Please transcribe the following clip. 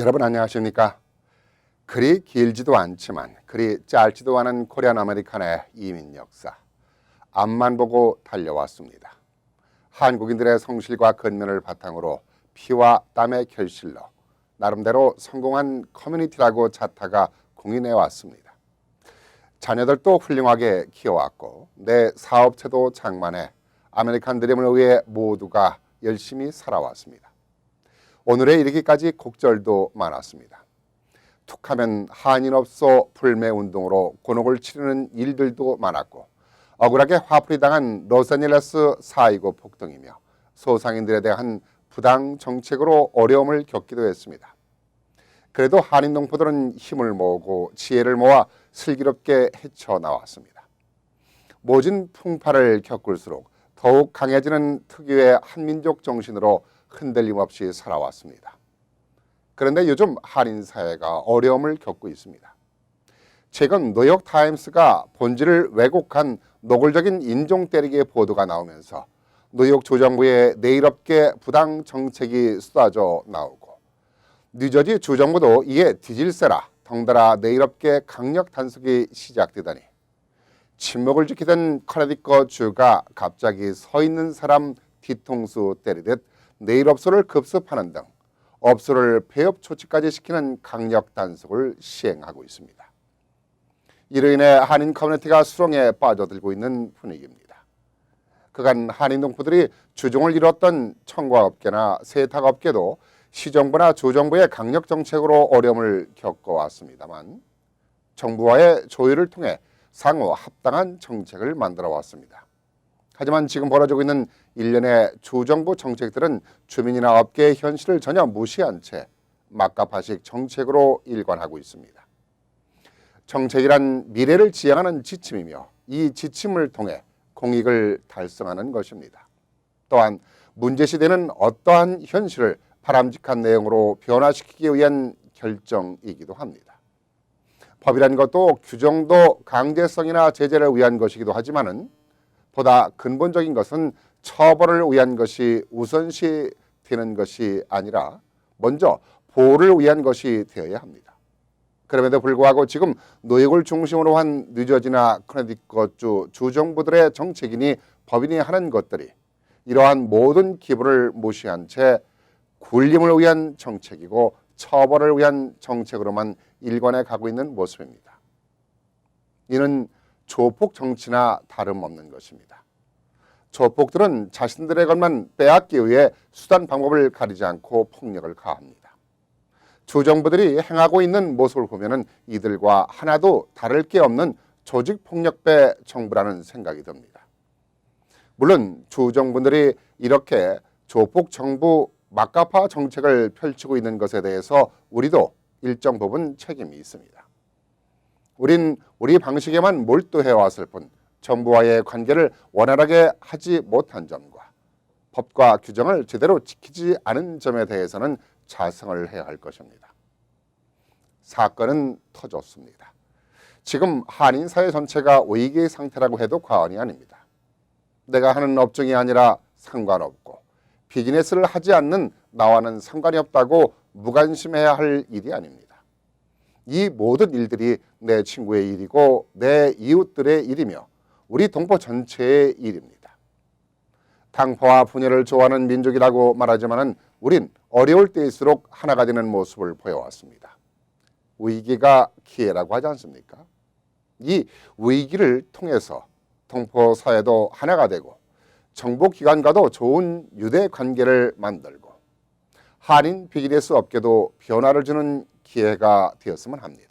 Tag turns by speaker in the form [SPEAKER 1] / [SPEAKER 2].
[SPEAKER 1] 여러분 안녕하십니까? 그리 길지도 않지만 그리 짧지도 않은 코리안 아메리칸의 이민 역사. 앞만 보고 달려왔습니다. 한국인들의 성실과 근면을 바탕으로 피와 땀의 결실로 나름대로 성공한 커뮤니티라고 자타가 공인해왔습니다. 자녀들도 훌륭하게 키워왔고 내 사업체도 장만해 아메리칸 드림을 위해 모두가 열심히 살아왔습니다. 오늘에 이르기까지 곡절도 많았습니다. 툭하면 한인업소 불매운동으로 곤혹을 치르는 일들도 많았고 억울하게 화풀이 당한 로스앤젤레스 4.29 폭동이며 소상인들에 대한 부당 정책으로 어려움을 겪기도 했습니다. 그래도 한인 동포들은 힘을 모으고 지혜를 모아 슬기롭게 헤쳐나왔습니다. 모진 풍파를 겪을수록 더욱 강해지는 특유의 한민족 정신으로 흔들림 없이 살아왔습니다. 그런데 요즘 한인 사회가 어려움을 겪고 있습니다. 최근 뉴욕타임스가 본질을 왜곡한 노골적인 인종 때리기 보도가 나오면서 뉴욕 주정부의 내일 없게 부당 정책이 쏟아져 나오고 뉴저지 주정부도 이에 뒤질세라 덩달아 내일 없게 강력 단속이 시작되더니 침묵을 지키던 커네디컷 주가 갑자기 서 있는 사람 뒤통수 때리듯 내일 업소를 급습하는 등 업소를 폐업 조치까지 시키는 강력 단속을 시행하고 있습니다. 이로 인해 한인 커뮤니티가 수렁에 빠져들고 있는 분위기입니다. 그간 한인 동포들이 주종을 이뤘던 청과업계나 세탁업계도 시정부나 주정부의 강력 정책으로 어려움을 겪어왔습니다만 정부와의 조율을 통해 상호 합당한 정책을 만들어 왔습니다. 하지만 지금 벌어지고 있는 일련의 주정부 정책들은 주민이나 업계의 현실을 전혀 무시한 채 막가파식 정책으로 일관하고 있습니다. 정책이란 미래를 지향하는 지침이며 이 지침을 통해 공익을 달성하는 것입니다. 또한 문제시되는 어떠한 현실을 바람직한 내용으로 변화시키기 위한 결정이기도 합니다. 법이란 것도 규정도 강제성이나 제재를 위한 것이기도 하지만은 보다 근본적인 것은 처벌을 위한 것이 우선시 되는 것이 아니라 먼저 보호를 위한 것이 되어야 합니다. 그럼에도 불구하고 지금 뉴욕을 중심으로 한 뉴저지나 커네디컷주 주정부들의 정책이니 법인이 하는 것들이 이러한 모든 기본을 무시한 채 굴림을 위한 정책이고 처벌을 위한 정책으로만 일관해 가고 있는 모습입니다. 이는 조폭 정치나 다름없는 것입니다. 조폭들은 자신들의 것만 빼앗기 위해 수단 방법을 가리지 않고 폭력을 가합니다. 주정부들이 행하고 있는 모습을 보면 이들과 하나도 다를 게 없는 조직폭력배 정부라는 생각이 듭니다. 물론 주정부들이 이렇게 조폭 정부 막가파 정책을 펼치고 있는 것에 대해서 우리도 일정 부분 책임이 있습니다. 우린 우리 방식에만 몰두해왔을 뿐 정부와의 관계를 원활하게 하지 못한 점과 법과 규정을 제대로 지키지 않은 점에 대해서는 자성을 해야 할 것입니다. 사건은 터졌습니다. 지금 한인 사회 전체가 위기 상태라고 해도 과언이 아닙니다. 내가 하는 업종이 아니라 상관없고 비즈니스를 하지 않는 나와는 상관이 없다고 무관심해야 할 일이 아닙니다. 이 모든 일들이 내 친구의 일이고 내 이웃들의 일이며 우리 동포 전체의 일입니다. 당포와 분열을 좋아하는 민족이라고 말하지만 우린 어려울 때일수록 하나가 되는 모습을 보여왔습니다. 위기가 기회라고 하지 않습니까? 이 위기를 통해서 동포 사회도 하나가 되고 정보기관과도 좋은 유대 관계를 만들고 한인 비즈니스 업계도 변화를 주는 기회가 되었으면 합니다.